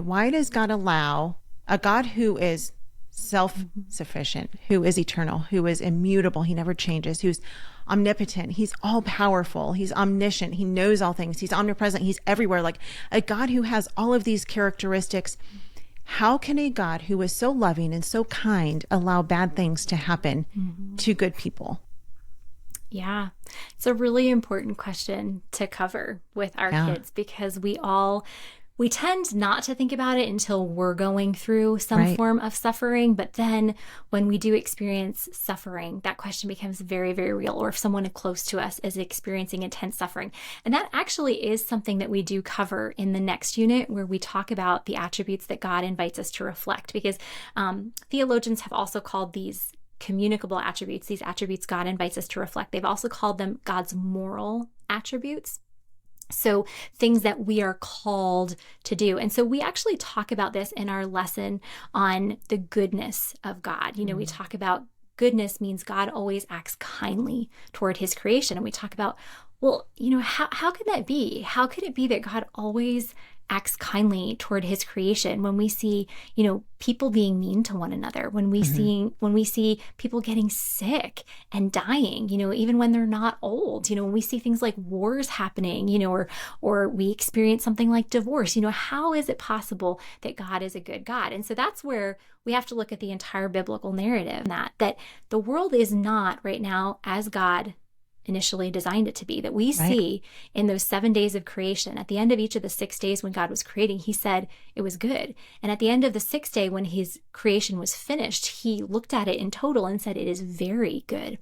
Why does God allow a God who is self-sufficient, who is eternal, who is immutable, he never changes, who's omnipotent, he's all powerful, he's omniscient, he knows all things, he's omnipresent, he's everywhere, like a God who has all of these characteristics? How can a God who is so loving and so kind allow bad things to happen to good people? Yeah, it's a really important question to cover with our kids, because we tend not to think about it until we're going through some form of suffering. But then when we do experience suffering, that question becomes very, very real. Or if someone close to us is experiencing intense suffering. And that actually is something that we do cover in the next unit, where we talk about the attributes that God invites us to reflect. Because theologians have also called these communicable attributes, these attributes God invites us to reflect. They've also called them God's moral attributes. So things that we are called to do. And so we actually talk about this in our lesson on the goodness of God. You know, we talk about goodness means God always acts kindly toward his creation. And we talk about, well, you know, how could that be? How could it be that God always acts kindly toward his creation when we see, you know, people being mean to one another, when we see people getting sick and dying, you know, even when they're not old, you know, when we see things like wars happening, you know, or we experience something like divorce, you know, how is it possible that God is a good God? And so that's where we have to look at the entire biblical narrative, that the world is not right now as God initially designed it to be, that we see in those 7 days of creation. At the end of each of the 6 days when God was creating, he said it was good. And at the end of the 6th day, when his creation was finished, he looked at it in total and said it is very good.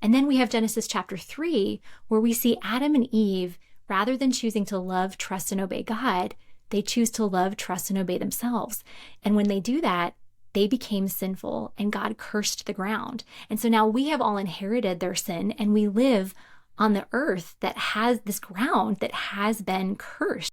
And then we have Genesis chapter 3, where we see Adam and Eve, rather than choosing to love, trust, and obey God, they choose to love, trust, and obey themselves. And when they do that, they became sinful and God cursed the ground. And so now we have all inherited their sin, and we live on the earth that has this ground that has been cursed.